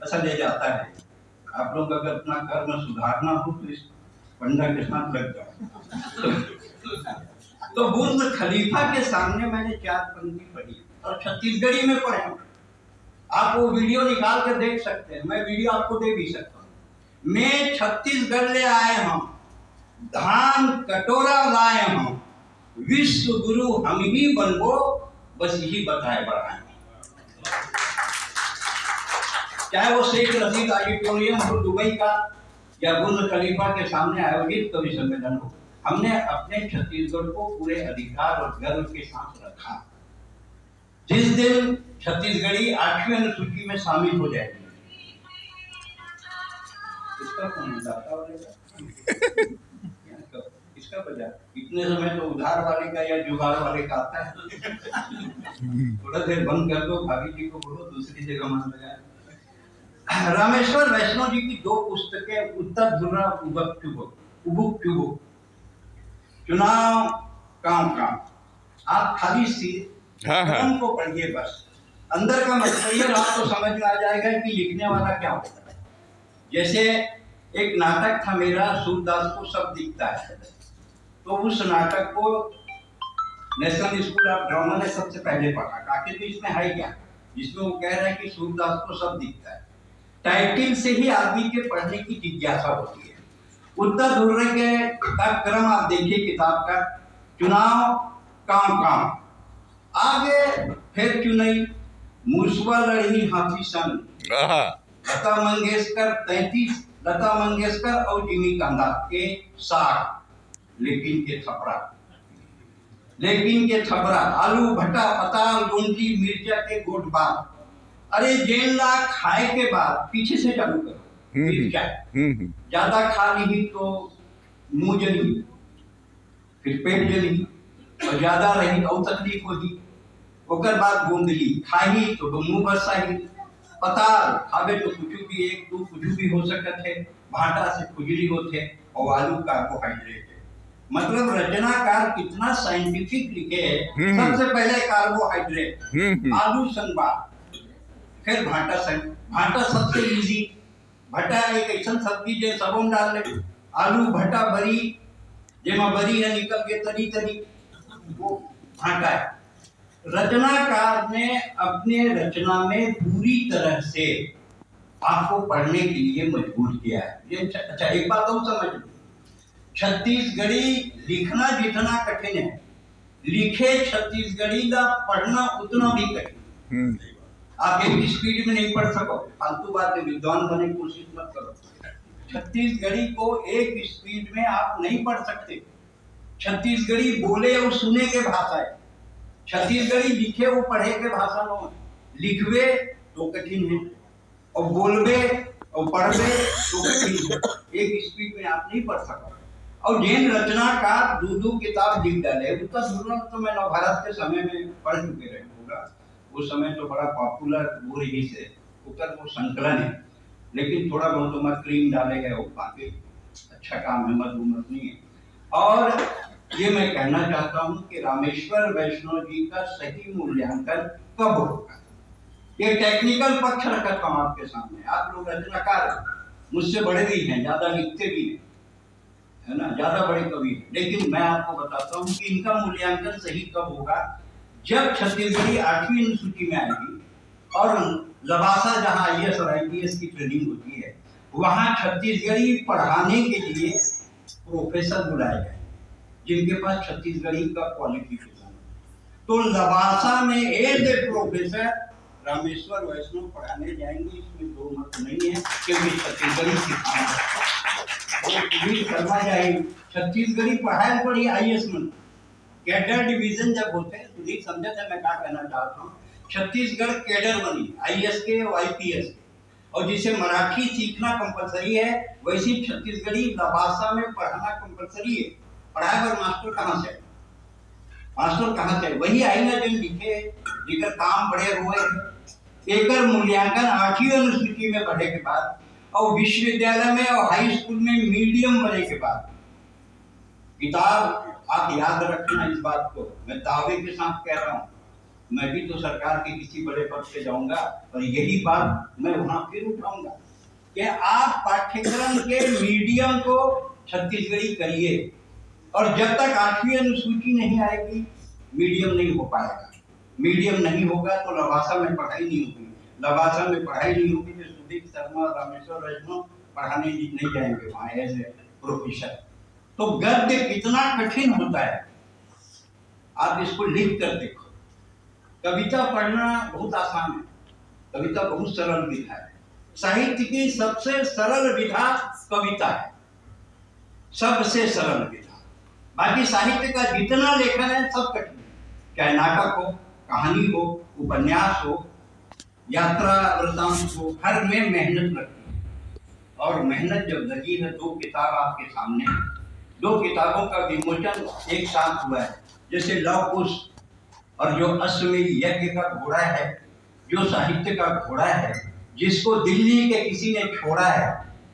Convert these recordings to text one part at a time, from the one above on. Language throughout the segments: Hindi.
ऐसा ले जाता है। आप लोग अगर अपना कर्म सुधारना हो तो इस पंडा के साथ लग जाओ। तो बुर्ज खलीफा के सामने मैंने 4 पंक्ति पढ़ी और छत्तीसगढ़ी में पढ़े। आप वो वीडियो निकाल कर देख सकते हैं, मैं वीडियो आपको दे भी सकता हूँ। मैं छत्तीसगढ़ ले आए हम, धान कटोरा लाए हम, विश्व गुरु हम ही बनबो, बस यही बताए बढ़ाए। चाहे वो शेख रशीद ऑडिटोरियम हो दुबई का या बुर्ज खलीफा के सामने आयोजित कवि सम्मेलन हो, हमने अपने छत्तीसगढ़ को पूरे अधिकार और गर्व के साथ रखा। जिस दिन छत्तीसगढ़ी 8वीं अनुसूची में शामिल हो जाएगी, इसका कौन दाता वालेगा? इसका बजा इतने समय तो उधार वाले का या जुगाड़ वाले का आता है। थोड़ा देर बंद कर दो, भाभी जी को बोलो दूसरी जगह मन लगाए। रामेश्वर वैष्णव जी की 2 पुस्तकें, उत्तर ध्रुव उबुक चुबुक, चुनाव काम, आप खाली सी कलम को पढ़िए, बस अंदर का मतलब आपको समझ में आ जाएगा कि लिखने वाला क्या होता है। जैसे एक नाटक था मेरा, सूरदास को सब दिखता है, तो उस नाटक को नेशनल स्कूल ऑफ ड्रामा ने सबसे पहले पढ़ा। आखिर तो इसमें है क्या, जिसमें वो कह रहे हैं कि सूरदास को सब दिखता है। टाइटिल से ही आदमी के पढ़ने की जिज्ञासा होती है। उत्तर ध्रुव के क्रम आप देखिए किताब का, चुनाव काम, आगे फिर चुनई, मूसवा लड़ी हाथी संग, लता मंगेशकर 33, लता मंगेशकर और जिमी कांदा के 60, लेकिन के थपरा, आलू भट्टा पताल गुंजी मिर्चा के गोटबा। अरे जेन ला खाए के बाद पीछे से चालू करो, मिर्चा ज्यादा खा ली तो मुंह जली, फिर पेट जली, और ज्यादा रही और तकलीफ होगी। ओकर बाद गोंदली खाही तो मुंह बरसाही, पताल खावे तो कुछ भी 1-2 कुछ भी हो सकत है, भाटा से खुजली होते, और आलू कार्बोहाइड्रेट है। मतलब रचनाकार कितना साइंटिफिक लिखे है। सबसे पहले कार्बोहाइड्रेट, आलू संगवा, फिर भाटा संग। भाटा सबसे इजी, भट्टा एक ऐसा सब्जी जो सबों डाल ले, आलू भट्टा बरी, जेमा बरी है निकल के तरी वो भाटा है। रचनाकार ने अपने रचना में पूरी तरह से आपको पढ़ने के लिए मजबूर किया है। अच्छा एक बात और समझ लो, छत्तीसगढ़ी लिखना जितना कठिन है, लिखे छत्तीसगढ़ी का पढ़ना उतना भी कठिन। आप एक स्पीड में नहीं पढ़ सको, फालतू बात में विद्वान बनने की कोशिश मत करो। छत्तीसगढ़ी को एक स्पीड में आप नहीं पढ़ सकते। छत्तीसगढ़ी बोले और सुने के भाषा है, छत्तीसगढ़ी लिखे वो पढ़े के भाषा न। लिखवे तो कठिन है, और बोलवे और पढ़वे तो कठिन है। एक स्पीड में आप नहीं पढ़ सको। और जैन रचनाकार 2-2 किताब लिख डाले। उत्तर ध्रुव तो मैं नवभारत के समय में पढ़ चुके रहे होगा, उस समय तो बड़ा पॉपुलर वो रही से उत्तर वो संकलन है, लेकिन थोड़ा बहुत मत क्रीम डाले गए, वो बाकी अच्छा काम है, मत नहीं है। और ये मैं कहना चाहता हूं कि रामेश्वर वैष्णव जी का सही मूल्यांकन कब होगा, ये टेक्निकल पक्ष रखा था आपके सामने। आप लोग रचनाकार मुझसे बड़े भी हैं, ज्यादा लिखते भी हैं, है ना, ज्यादा बड़े कवि, लेकिन मैं आपको बताता हूं कि इनका मूल्यांकन सही कब होगा, जब छत्तीसगढ़ी 8वीं अनुसूची में आएगी और लबासा जहां IAS और IPS की ट्रेनिंग होती है, वहां छत्तीसगढ़ी पढ़ाने के लिए प्रोफेसर बुलाए गए जिनके पास छत्तीसगढ़ी का क्वालिफिकेशन। तो लबासा में एज ए प्रोफेसर रामेश्वर वैष्णव पढ़ाने जाएंगे, इसमें 2 मत नहीं है, क्योंकि छत्तीसगढ़ी सिखाना जाएगी। छत्तीसगढ़ी पढ़ाई पड़ी IAS में कैडर डिवीजन जब होते हैं, तो समझे थे मैं क्या कहना चाहता हूँ। छत्तीसगढ़ कैडर बनी IAS के और IPS के, और जिसे मराठी सीखना कंपलसरी है, वैसी छत्तीसगढ़ी लबासा में पढ़ना कंपलसरी है। पढ़ाई पर मास्टर कहाँ से? वही आएगा जो लिखे, जिकर काम बड़े हुए। एकर मूल्यांकन 8वीं अनुसूची में पढ़े के बाद और विश्वविद्यालय में और हाई स्कूल में मीडियम बने के बाद। किताब आप याद रखना, इस बात को मैं दावे के साथ कह रहा हूँ, मैं भी तो सरकार के किसी बड़े पद पे जाऊंगा और यही बात मैं वहां फिर उठाऊंगा कि आप पाठ्यक्रम के मीडियम को छत्तीसगढ़ी करिए, और जब तक 8वीं अनुसूची नहीं आएगी मीडियम नहीं हो पाएगा। मीडियम नहीं होगा तो लवासा में पढ़ाई नहीं होगी, लवासा में पढ़ाई नहीं होगी तो सुदीप शर्मा, रामेश्वर वैष्णव पढ़ाने नहीं जाएंगे वहाँ एज ए प्रोफेसर। तो गद्य कितना कठिन होता है आप इसको लिख कर देखो। कविता पढ़ना बहुत आसान है, कविता बहुत सरल विधा है। साहित्य की सबसे सरल विधा कविता है, सबसे सरल विधा। बाकी साहित्य का जितना लेखन है सब कठिन है, चाहे नाटक हो, कहानी हो, उपन्यास हो, यात्रा वृत्तांत हो, हर में मेहनत लगती है। और मेहनत जब लगी है, 2 किताब आपके सामने, 2 किताबों का विमोचन एक साथ हुआ है। जैसे लव कुश और जो अश्वमेध यज्ञ का घोड़ा है, जो साहित्य का घोड़ा है, जिसको दिल्ली के किसी ने छोड़ा है,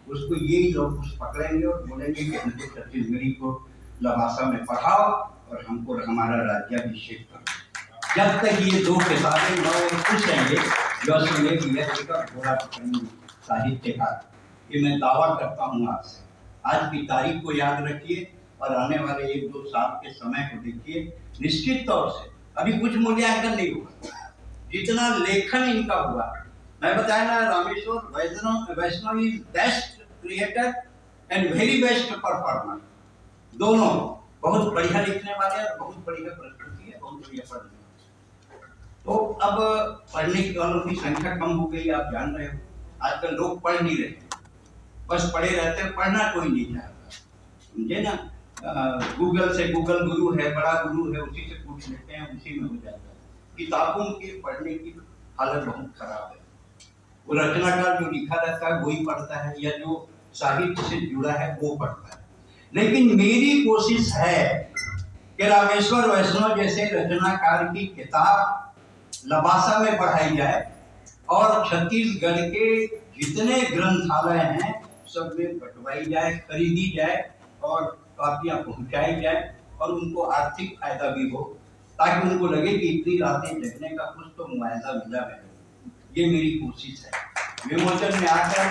उसको यही लव कुश पकड़ेंगे और बोलेंगे कि हमको छत्तीसगढ़ी को लवासा में पढ़ाओ और हमको हमारा राज्याभिषेक करो। जब तक ये 2 किताबें लव कुश हैं, जो अश्वमेध यज्ञ का घोड़ा पकड़ेंगे साहित्य का, ये मैं दावा करता हूँ आपसे। आज की तारीख को याद रखिए और आने वाले 1-2 साल के समय को देखिए। निश्चित तौर से अभी कुछ मूल्यांकन नहीं हुआ, जितना लेखन इनका हुआ, मैं बताया ना, Rameshwar Vaishnav is best creator and very best performer. दोनों बहुत बढ़िया लिखने वाले और बहुत बढ़िया प्रस्तुति है, बहुत बढ़िया पढ़ने वाले। तो अब पढ़ने वालों की संख्या कम हो गई, आप जान रहे हो। आजकल लोग पढ़ नहीं रहे, बस पढ़े रहते हैं, पढ़ना कोई नहीं चाहता, समझे ना। गूगल से, गूगल गुरु है, बड़ा गुरु है, उसी से पूछ लेते हैं, उसी में हो जाता है। किताबों के पढ़ने की हालत बहुत खराब है। वो रचनाकार जो लिखा रहता है वही पढ़ता है, या जो साहित्य से जुड़ा है वो पढ़ता है। लेकिन मेरी कोशिश है कि रामेश्वर वैष्णव जैसे रचनाकार की किताब लवासा में पढ़ाई जाए और छत्तीसगढ़ के जितने ग्रंथालय हैं सब में बंटवाई जाए, खरीदी जाए और कापियां पहुंचाई जाए, और उनको आर्थिक फायदा भी हो, ताकि उनको लगे कि इतनी रातें जगने का कुछ तो मुआवजा मिला है। ये मेरी कोशिश है। विमोचन में आकर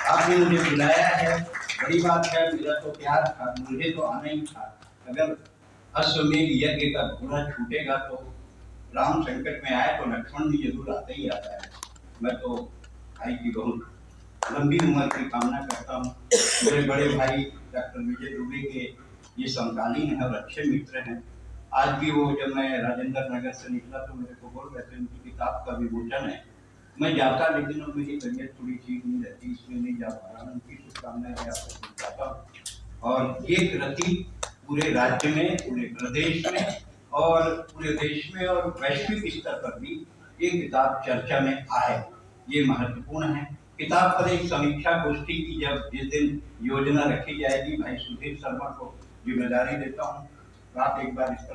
आपने मुझे बुलाया है, बड़ी बात है। मेरा तो प्यार था, मुझे तो आना ही था। अगर अश्वमेध यज्ञ का घोड़ा छूटेगा तो राम संकट में आए तो लक्ष्मण भी जरूर आता ही आता है। मैं तो भाई की बहुत लंबी उम्र की कामना करता हूँ। मेरे बड़े भाई डॉक्टर विजय दुबे के ये समकालीन है और अच्छे मित्र हैं। आज भी वो, जब मैं राजेंद्र नगर से निकला तो मेरे को बोल रहे थे उनकी किताब का विमोचन है। मैं जाता, लेकिन अब मेरी तबीयत थोड़ी ठीक नहीं रहती, इसलिए नहीं जा पा रहा। उनकी शुभकामनाएं आपको बताता हूँ। और ये कृति पूरे राज्य में, पूरे प्रदेश में और पूरे देश में और वैश्विक स्तर पर भी ये किताब चर्चा में आए, ये महत्वपूर्ण है। किताब पर एक समीक्षा गोष्ठी की जब जिस दिन योजना रखी जाएगी, भाई सुधीर शर्मा को जिम्मेदारी देता हूँ, आप एक बार इस